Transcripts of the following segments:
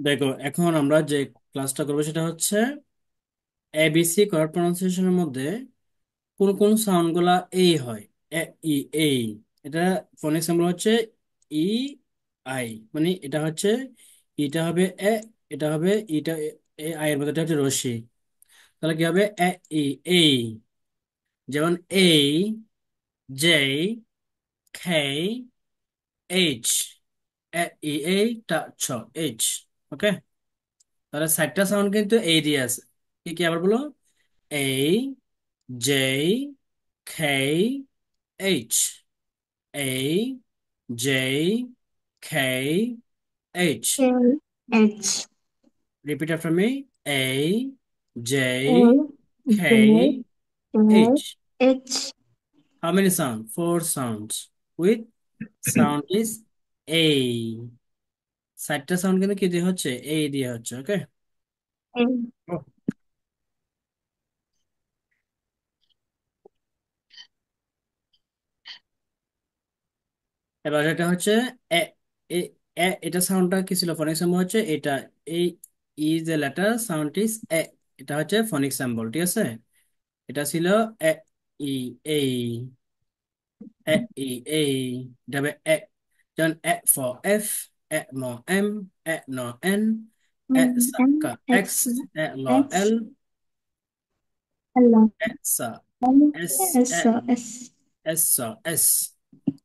দেখো, এখন আমরা যে ক্লাসটা করবো সেটা হচ্ছে এবিসি কারেক্ট প্রনাউন্সিয়েশনের মধ্যে কোন কোন সাউন্ড গুলা এই হয়। এ, ই, এই। এটা ফোনিক সিম্বল হচ্ছে ই, আই। মানে এটা হচ্ছে ইটা হবে এ, এটা হবে ইটা, আই এর মধ্যে এটা হচ্ছে রশ্মি। তাহলে কি হবে? এ, ই, এই। যেমন এই, জে, কে, এইচ। এ, ই, এই, টা, ছ, এইচ। ওকে। তাহলে চারটা সাউন্ড কিন্তু এই দিয়ে আছে। কি কি আবার বলো? এই, J, K, H. A, J, K, H. H Repeat after me. A, J, L J K, L H. H How many sounds? Four sounds. With sound is A. চারটা সাউন্ড কিন্তু কি দিয়ে হচ্ছে? A দিয়ে হচ্ছে। ওকে। N এবার এটা হচ্ছে এ, এ, এটা সাউন্ডটা কি ছিল? ফনিক সিম্বল হচ্ছে এটা। এই ই যে লেটার সাউন্ড ইজ এ। এটা হচ্ছে ফনিক সিম্বল, ঠিক আছে? এটা ছিল এ, ই, এই। এ, ই, এই। এটা হবে এ। যেমন এ ফর এফ, এ ম এম, এ ন এন, এ সা কা এক্স, X এ ল এল, X L এ সা M এস, এ S S এস সা এস।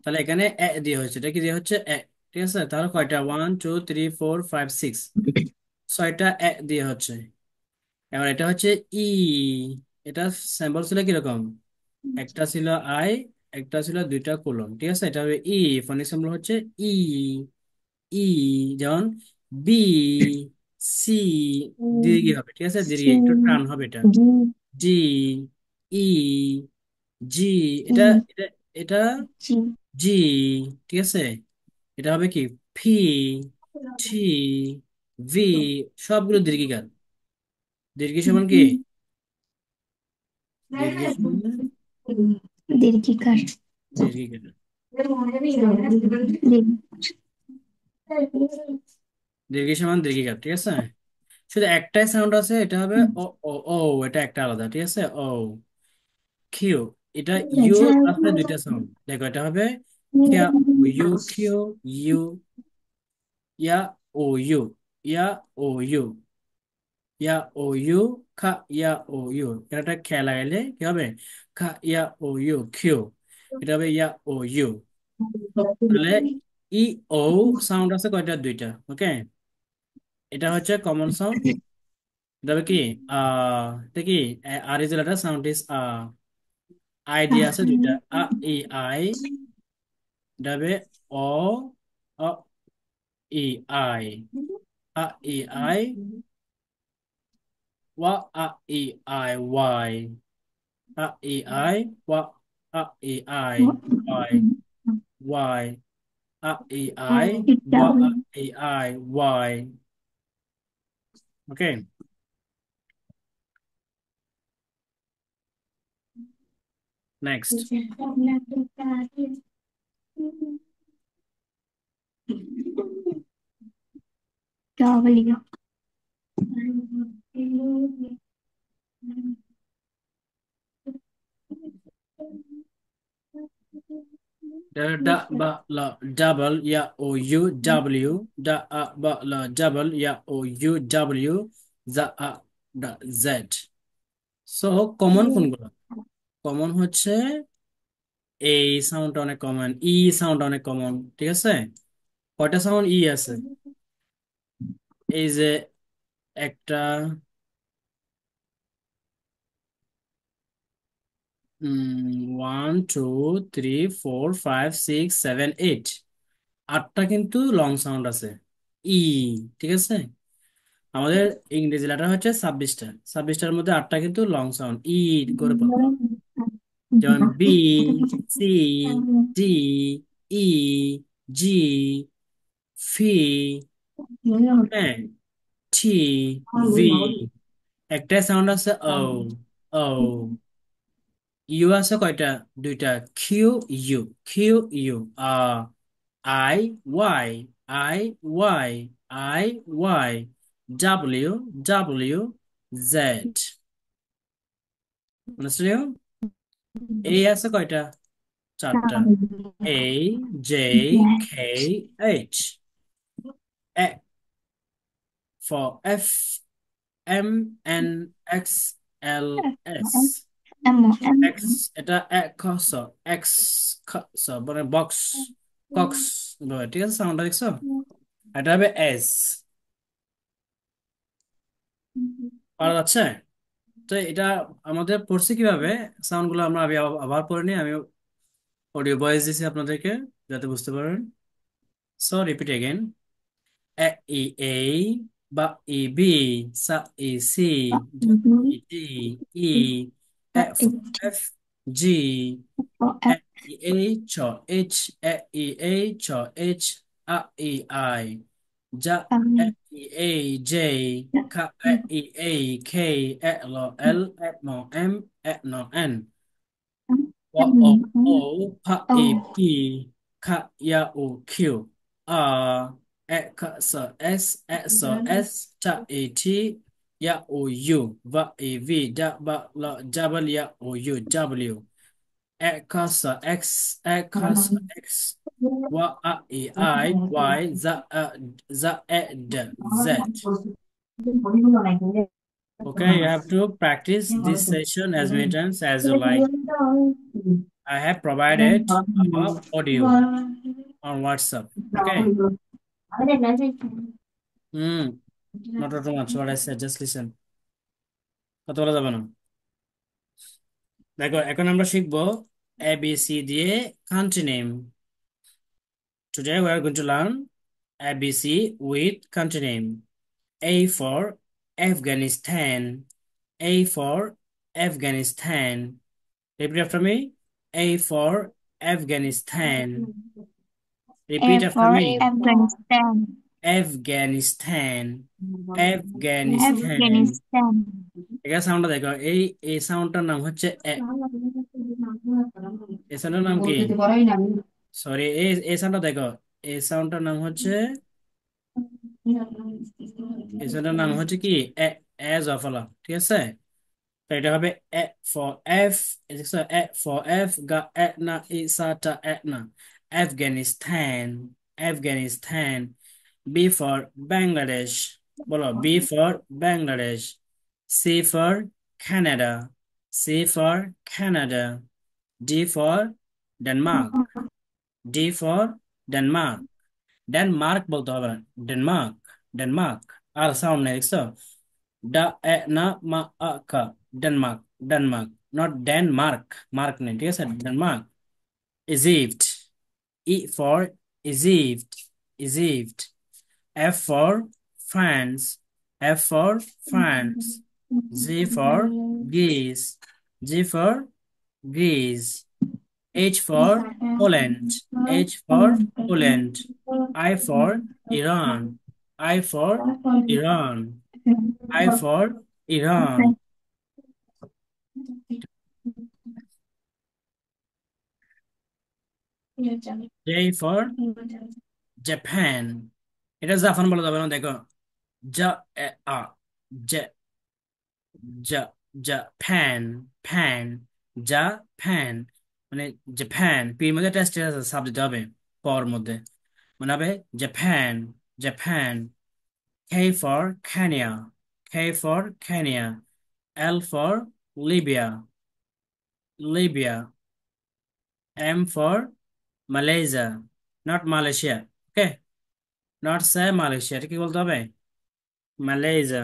তাহলে এখানে এ দিয়ে হচ্ছে, এটা কি দিয়ে হচ্ছে? এ। ঠিক আছে, তাহলে কয়টা? 1 2 3 4 5 6, ছয়টা এ দিয়ে হচ্ছে। এবার এটা হচ্ছে ই। এটা স্যাম্পল ছিল কিরকম? একটা ছিল আই, একটা ছিল দুইটা কোলন, ঠিক আছে? এটা হবে ই। ফনিক সিম্বল হচ্ছে ই, ই। যেমন বি, সি, দীর্ঘ হবে, ঠিক আছে? দীর্ঘ C একটু টান হবে এটা। D ডি, ই, জি। এটা E এটা এটা G জি, ঠিক আছে? এটা হবে কি? ফি, টি, ভি। সবগুলো দীর্ঘিকার। দীর্ঘ সমান কি? দীর্ঘ সমান দীর্ঘিকার দীর্ঘিকার। দীর্ঘ সমান দীর্ঘিকার, ঠিক আছে? শুধু একটাই সাউন্ড আছে, এটা হবে ও, ও, ও। এটা একটা আলাদা, ঠিক আছে? ও, কিউ। এটা ইউ আসলে দুইটা সাউন্ড। দেখো, এটা হবে কিয়া ও ইউ, কিউ, ইউ, ইয়া ও ইউ, ইয়া ও ইউ, ইয়া ও ইউ, খা, ইয়া ও ইউ। এটা খেয়া লাগাইলে কি হবে? খা, ইয়া ও ইউ, কিউ। এটা হবে ইয়া ও ইউ। তাহলে ই, ও সাউন্ড আছে কয়টা? দুইটা। ওকে। এটা হচ্ছে কমন সাউন্ড। এটা হবে কি? আ। এটা কি? আর ইজ লেটার সাউন্ড ইজ আ। আই দিয়ে আছে দুইটা। আ, ই, আই। এটা হবে অ, অ, ই, আই। আ, ই, আই। ওয়া, আ, ই, আই, ওয়াই। আ, ই, আই, ওয়া, আ, ই, আই, ওয়াই, ওয়াই। আ, ই, আই, ওয়া, আ, ই, আই, ওয়াই। Okay. Next. W Da ba la double ya o u w, da a ba la double ya o u w, za a da z। So common কোনগুলো? কমন হচ্ছে এই সাউন্ডটা অনেক কমন, ই সাউন্ড অনেক কমন, ঠিক আছে? কয়টা সাউন্ড ই আছে? এই যে একটা, 1 2 3 4 5 6 7 8, আটটা কিন্তু লং সাউন্ড আছে। ই, ঠিক আছে? আমাদের ইংরেজি লেটার হচ্ছে 26টা। 26টার মধ্যে আটটা কিন্তু লং সাউন্ড ই করে পড়তে হবে। যেমন বি, সি, ডি, ই, জি, ফি, হ্যাঁ, টি, ভি। একটা সাউন্ড আছে ও, ও। ইউ আছে কয়টা? দুইটা। Q, U, Q, U. আ, আই, ওয়াই। I, W, বুঝছো? এই আছে কয়টা? চারটা। A, J, K, H. E for F, M, N, X, L, S. X এটা কস, এক্স মানে বক্স, কক্স, ঠিক আছে সাউন্ডটা দেখছো? এটা হবে এস। পারা যাচ্ছে? তো এটা আমাদের পড়ছি কিভাবে সাউন্ড গুলো, আমরা আবার আবার পড়ে নিই। আমি অডিও ভয়েস দিছি আপনাদেরকে যাতে বুঝতে পারেন। So repeat again. এ ই এই, বা ই বি, সা ই সি, ডা ই ডি, ই, এ ফ এফ, জি, এ ই এইচ, এইচ, এ ই এইচ, এইচ, আ ই আই, যা, এ ই এই জে, খা, এ ই এই কে, এ ল এল, এ ন এম, এ ন N, o o o, pa e p, ka ya o q, a, e ka sa s, e sa s, ta e t, ya o u, va e v, da ba la jabal, ya o u w, e ka sa x, e ka sa x, wa a e I, y, za a, za e d, z. Okay, you have to practice this session as many times as you like. I have provided audio on WhatsApp. Okay. Hmm. Not too much. What I said, just listen. কথা বলা যাবে না। দেখো এখন আমরা শিখবো ABC দিয়ে country name. Today we are going to learn ABC with country name. A for Afghanistan. A for Afghanistan. Repeat after me. A for Afghanistan. Repeat A after for me. Afghanistan. Afghanistan. Afghanistan. Afghanistan. এটা সাউন্ডটা দেখো, এই সাউন্ডটার নাম হচ্ছে এ। এই সাউন্ডের নাম কি? সরি, এই সাউন্ডটা দেখো, এই সাউন্ডটার নাম হচ্ছে, এই সাউন্ডটার নাম হচ্ছে কি? এ, এ জফলা, ঠিক আছে? তো এটা হবে A for F, A for F, গা এ না, ইসাটা এ না, আফগানিস্তান, আফগানিস্তান। বি ফর বাংলাদেশ, বলো B for Bangladesh. C for Canada, C for Canada. D for Denmark, D for Denmark. Denmark বলতে হবে না, ডেনমার্ক, ডেনমার্ক। আর সাউন্ড নেই, দেখছো? ডা এ না, মা আ কা, Denmark, Denmark, not Denmark, mark নেই, ঠিক আছে? Denmark. Egypt, E for Egypt, Egypt. F for France, F for France. G for Greece, G for Greece. H for Poland, H for Poland. I for Iran, I for Iran, I for Iran. J for Japan. এটা Japan বলা যাবে না, দেখো। জা এ আ, জা, জা, Japan, pan, Japan, মানে Japan, পির মধ্যে টেস্ট আছে, সাব দিতে হবে পর মধ্যে, মানে হবে Japan, Japan. K for Kenya, K for Kenya. L for Libya, Libya. M for Malaysia, not Malaysia. Okay, not say Malaysia. এটা কি বলতে হবে? Malaysia.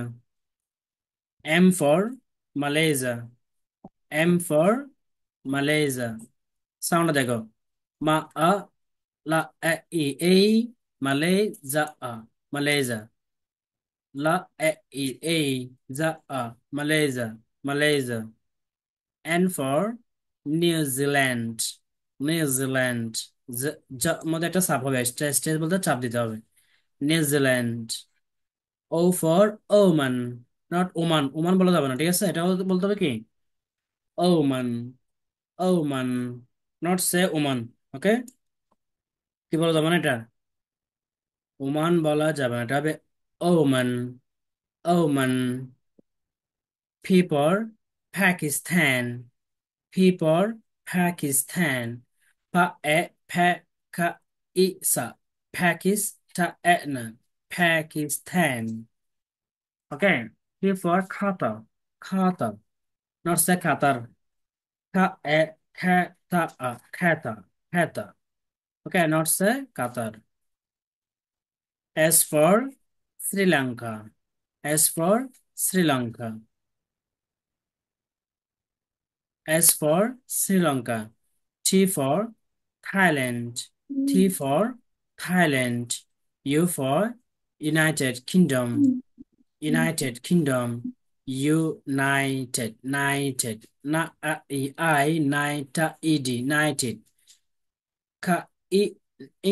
M for Malaysia, M for Malaysia. Sound দেখো। মা আ, লা এ ই এই, মালয়েশিয়া, মালয়েশিয়া। লা এ ই এই, যা Malaysia, Malaysia. N for New Zealand, New Zealand. মধ্যে একটা চাপ হবে, স্ট্রেস স্ট্রেস বলতে চাপ দিতে হবে। New Zealand. O for Oman, not Oman, Oman বলা যাবে না, ঠিক আছে? এটা বলতে হবে কি? Oman, Oman, not say Oman. Okay, কি বলা যাবে না এটা? ওমান বলা যাবে না, এটা হবে Oman. Oman. P for Pakistan. P for Pakistan. পা এ ফে কা ইসা পাকিস্তান। পাকিস্তান। ওকে। পি ফর খাতা। খাতা। নট সে খাতার। খা এ খেতা খেতা খেতা। ওকে, not say Qatar. S for Sri Lanka. S for Sri Lanka. S for Sri Lanka. T for Thailand. T for Thailand. U for United Kingdom. United Kingdom. United. United. Na I United. United. Ka I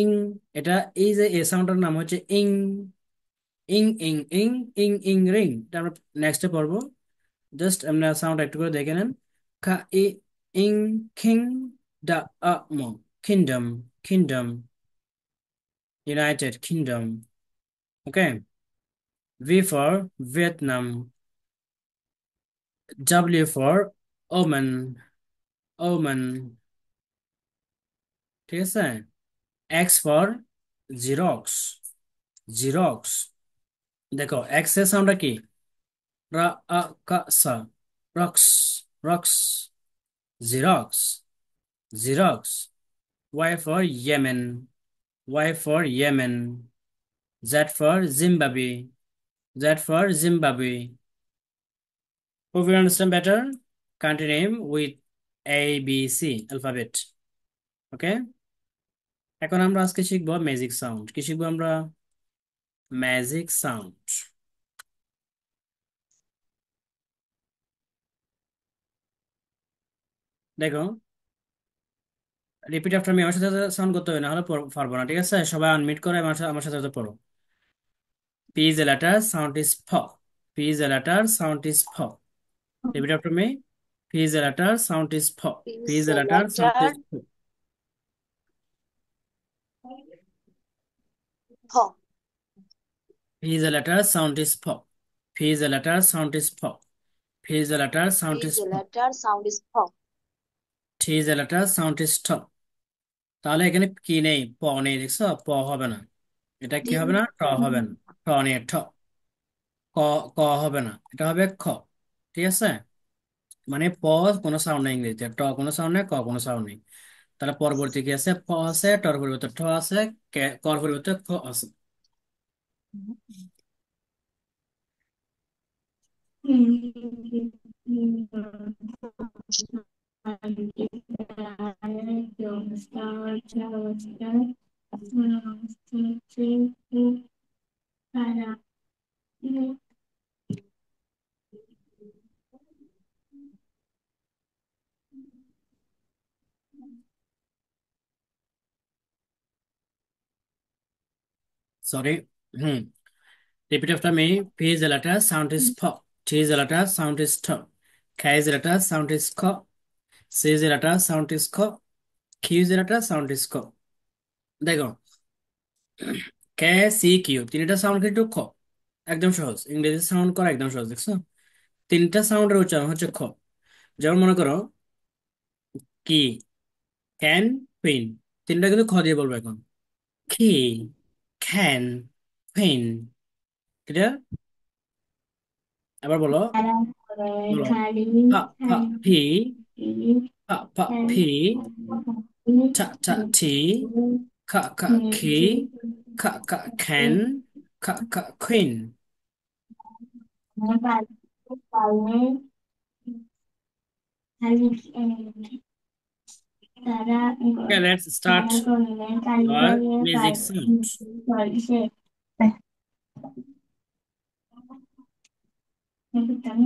ইং। এটা এই যে এ সাউন্ডের নাম হচ্ছে ইং। ইং ইং ইং ইং ইং রিং, এটা আমরা নেক্সটে পড়বো। জাস্ট আমরা সাউন্ড একটু করে দেখে নেন। কা ই ইং কিং দা মো। Kingdom. Kingdom. United Kingdom. Okay. V for Vietnam. W for Oman. Oman. ঠিক আছে। X for Xerox. জিরক্স। দেখো এক্স এর সাউন্ডটা কি? রা আ কা সা। রক্স। রক্স। Xerox. Xerox. Y for Yemen. Y for Yemen. Z for Zimbabwe. Z for Zimbabwe. Hope you understand better. Country name with A, B, C alphabet. Okay? এখন আমরা আজকে শিখবো ম্যাজিক সাউন্ড। কি শিখবো আমরা? Magic sound. দেখো, রিপিট আফটার মি। আমার সাথে সাউন্ড করতে হবে, না হলে পারবো না। ঠিক আছে, সবাই আনমিউট করে আমার সাথে পড়ো। P is a letter, sound is P. P is a letter, sound is P. Repeat after me. P is a letter, sound is P. P is Is a a letter, sound is letter P. P. P is a letter, sound is P. P is a letter, sound is P. P is a letter, sound Is is a P. letter sound is P. T is a letter, sound is T. তাহলে এখানে কি নেই? প নেই, দেখছো? প হবে না। এটা কি হবে না? ট হবে না। ট নেই, ঠ। ক। ক হবে না, এটা হবে খ। ঠিক আছে। মানে প কোনো সাউন্ড নেই ইংরেজিতে, ট কোনো সাউন্ড নেই, ক কোনো সাউন্ড নেই। তাহলে পরবর্তী কি আছে? প আছে, টর পরিবর্তে ঠ আছে, কর পরিবর্তে খ আছে। Sorry. Hmm. Repeat after me. P is a letter, sound is P. T is a letter, sound is T. K is a letter, sound is K. C is a letter, sound is K. Q is a letter, sound is K. দেখো, কে, C, Q তিনটা sound কিন্তু খ। একদম সহজ, ইংরেজি sound করা একদম সহজ, দেখছো? তিনটা সাউন্ডের উচ্চারণ হচ্ছে খ। যেমন মনে করো, কি, ক্যান, কুইন, তিনটা কিন্তু খ দিয়ে বলবো এখন। কি, ক্যান, কুইন। ক্লিয়ার? আবার বলো। বলো। ফা ফা ফি। ফা ফা ফি। টা টা টি। খা খা খি। খা খা খ্যান। খা খা queen. Okay, let's start our music sound. তারা